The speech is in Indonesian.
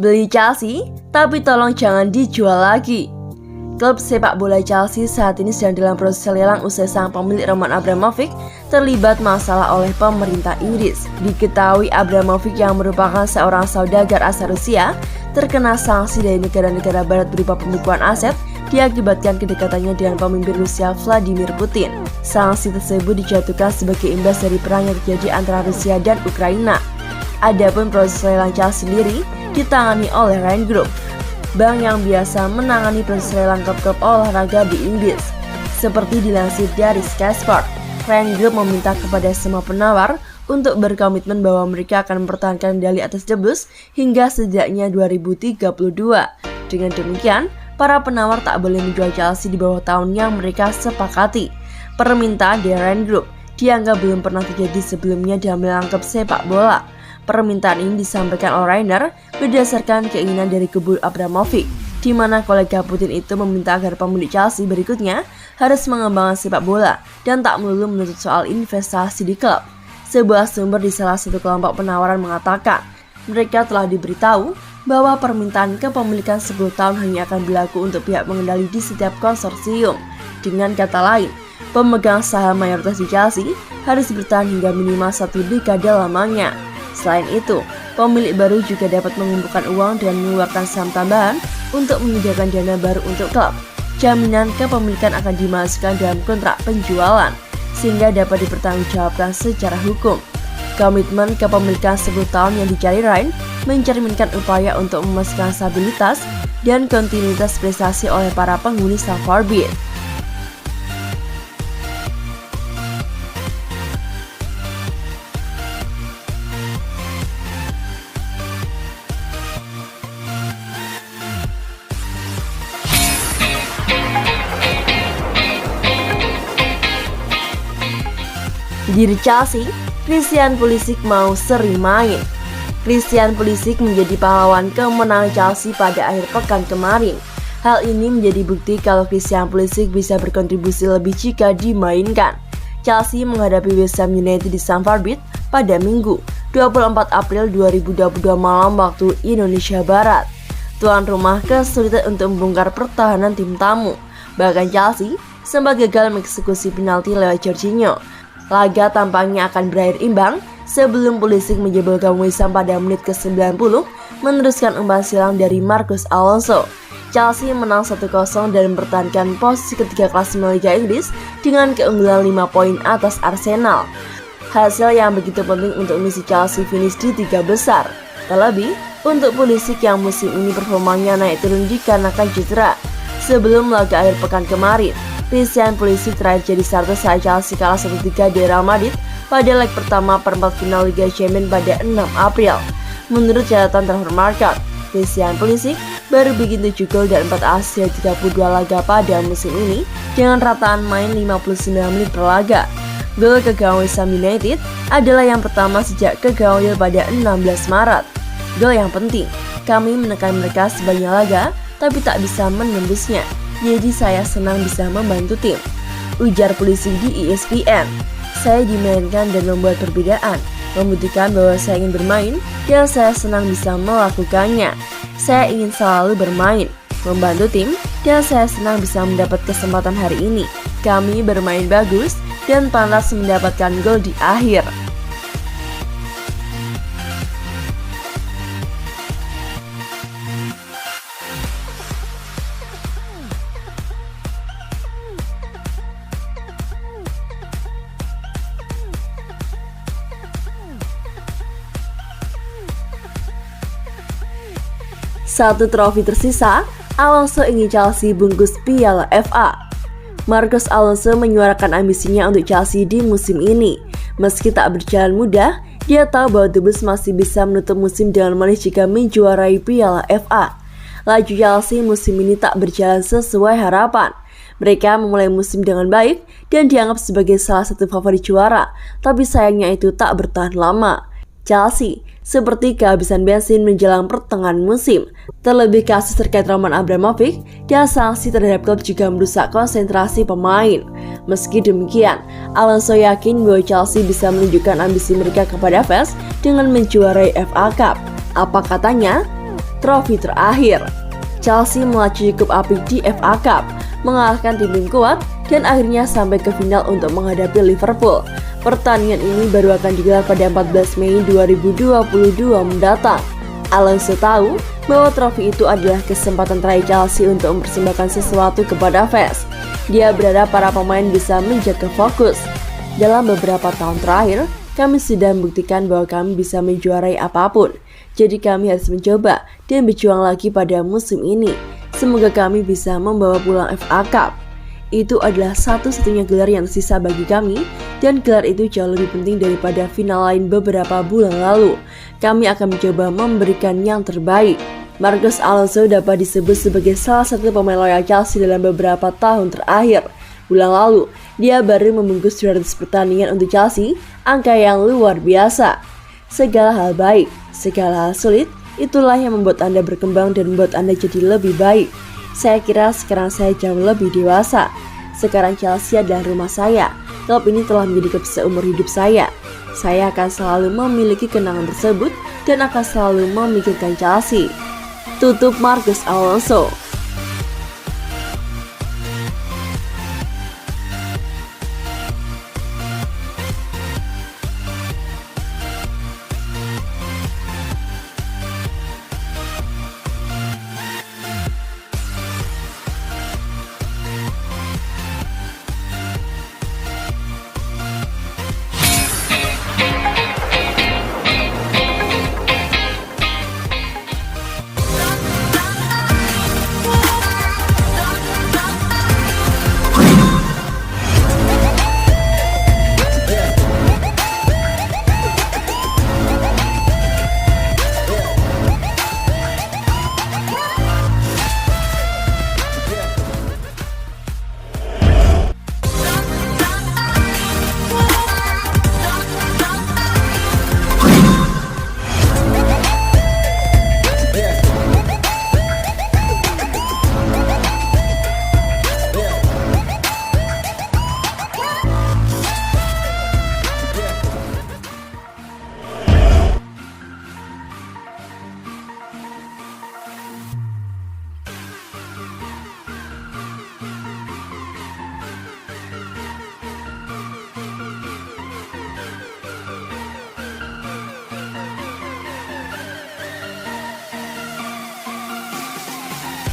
beli Chelsea, tapi tolong jangan dijual lagi. Klub sepak bola Chelsea saat ini sedang dalam proses lelang usai sang pemilik Roman Abramovich terlibat masalah oleh pemerintah Inggris. Diketahui Abramovich yang merupakan seorang saudagar asal Rusia terkena sanksi dari negara-negara barat berupa pembukuan aset diakibatkan kedekatannya dengan pemimpin Rusia Vladimir Putin. Sanksi tersebut dijatuhkan sebagai imbas dari perang yang terjadi antara Rusia dan Ukraina. Adapun proses lelang Chelsea sendiri ditangani oleh Ryan Group, bank yang biasa menangani proses lelang klub-klub olahraga di Inggris. Seperti dilansir dari Sky Sport, Ryan Group meminta kepada semua penawar untuk berkomitmen bahwa mereka akan mempertahankan medali atas The Blues hingga setidaknya 2032. Dengan demikian, para penawar tak boleh menjual Chelsea di bawah tahun yang mereka sepakati. Permintaan dari Ryan Group dianggap belum pernah terjadi sebelumnya dalam lelang klub sepak bola. Permintaan ini disampaikan oleh Rainer berdasarkan keinginan dari kubu Abramovich, di mana kolega Putin itu meminta agar pemilik Chelsea berikutnya harus mengembangkan sepak bola dan tak melulu menuntut soal investasi di klub. Sebuah sumber di salah satu kelompok penawaran mengatakan, mereka telah diberitahu bahwa permintaan kepemilikan 10 tahun hanya akan berlaku untuk pihak pengendali di setiap konsorsium. Dengan kata lain, pemegang saham mayoritas di Chelsea harus bertahan hingga minimal 1 dekade lamanya. Selain itu, pemilik baru juga dapat mengumpulkan uang dan mengeluarkan saham tambahan untuk menyediakan dana baru untuk klub. Jaminan kepemilikan akan dimasukkan dalam kontrak penjualan, sehingga dapat dipertanggungjawabkan secara hukum. Komitmen kepemilikan 10 tahun yang dicari Ryan mencerminkan upaya untuk memastikan stabilitas dan kontinuitas prestasi oleh para penghuni Stamford Bridge. Di Chelsea, Christian Pulisic mau sering main. Christian Pulisic menjadi pahlawan kemenangan Chelsea pada akhir pekan kemarin. Hal ini menjadi bukti kalau Christian Pulisic bisa berkontribusi lebih jika dimainkan. Chelsea menghadapi West Ham United di Stamford Bridge pada Minggu, 24 April 2022 malam waktu Indonesia Barat. Tuan rumah kesulitan untuk membongkar pertahanan tim tamu. Bahkan Chelsea sempat gagal mengeksekusi penalti lewat Jorginho. Laga tampaknya akan berakhir imbang sebelum Pulisic menjebol gawang West Ham pada menit ke-90 meneruskan umpan silang dari Marcos Alonso. Chelsea menang 1-0 dan mempertahankan posisi ketiga klasemen Liga Inggris dengan keunggulan 5 poin atas Arsenal. Hasil yang begitu penting untuk misi Chelsea finish di 3 besar. Terlebih untuk Pulisic yang musim ini performanya naik turun dikarenakan cedera. Sebelum laga akhir pekan kemarin, Christian Pulisic terakhir jadi starter saat Chelsea kalah 1-3 di Real Madrid pada leg pertama perempat final Liga Champions pada 6 April. Menurut catatan Transfer Market, Christian Pulisic baru bikin 7 gol dan 4 assist dari 32 laga pada musim ini dengan rataan main 59 menit per laga. Gol ke gawang West Ham United adalah yang pertama sejak ke gawang pada 16 Maret. Gol yang penting, kami menekan mereka sebanyak laga tapi tak bisa menembusnya. Jadi saya senang bisa membantu tim, ujar Pulisic di ESPN. Saya dimainkan dan membuat perbedaan, membuktikan bahwa saya ingin bermain dan saya senang bisa melakukannya. Saya ingin selalu bermain, membantu tim, dan saya senang bisa mendapat kesempatan hari ini. Kami bermain bagus dan pantas mendapatkan gol di akhir. Satu trofi tersisa, Alonso ingin Chelsea bungkus Piala FA. Marcos Alonso menyuarakan ambisinya untuk Chelsea di musim ini. Meski tak berjalan mudah, dia tahu bahwa The Blues masih bisa menutup musim dengan manis jika menjuarai Piala FA. Laju Chelsea musim ini tak berjalan sesuai harapan. Mereka memulai musim dengan baik dan dianggap sebagai salah satu favorit juara, tapi sayangnya itu tak bertahan lama. Chelsea seperti kehabisan bensin menjelang pertengahan musim. Terlebih kasus terkait Roman Abramovich dan sanksi terhadap klub juga merusak konsentrasi pemain. Meski demikian, Alonso yakin bahwa Chelsea bisa menunjukkan ambisi mereka kepada fans dengan menjuarai FA Cup. Apa katanya? trofi terakhir. Chelsea melaju cukup apik di FA Cup, mengalahkan tim kuat dan akhirnya sampai ke final untuk menghadapi Liverpool. Pertandingan ini baru akan digelar pada 14 Mei 2022 mendatang. Alonso tahu bahwa trofi itu adalah kesempatan terakhir Chelsea untuk mempersembahkan sesuatu kepada fans. Dia berharap para pemain bisa menjaga fokus. Dalam beberapa tahun terakhir, kami sudah membuktikan bahwa kami bisa menjuarai apapun. Jadi kami harus mencoba dan berjuang lagi pada musim ini. Semoga kami bisa membawa pulang FA Cup. Itu adalah satu-satunya gelar yang tersisa bagi kami, dan gelar itu jauh lebih penting daripada final lain beberapa bulan lalu. Kami akan mencoba memberikan yang terbaik. Marcos Alonso dapat disebut sebagai salah satu pemain loyal Chelsea dalam beberapa tahun terakhir. Bulan lalu, dia baru membungkus 200 pertandingan untuk Chelsea, angka yang luar biasa. Segala hal baik, segala hal sulit, itulah yang membuat Anda berkembang dan membuat Anda jadi lebih baik. Saya kira sekarang saya jauh lebih dewasa. Sekarang Chelsea adalah rumah saya. Klub ini telah menjadi klub seumur hidup saya. Saya akan selalu memiliki kenangan tersebut dan akan selalu memikirkan Chelsea. Tutup Marcos Alonso.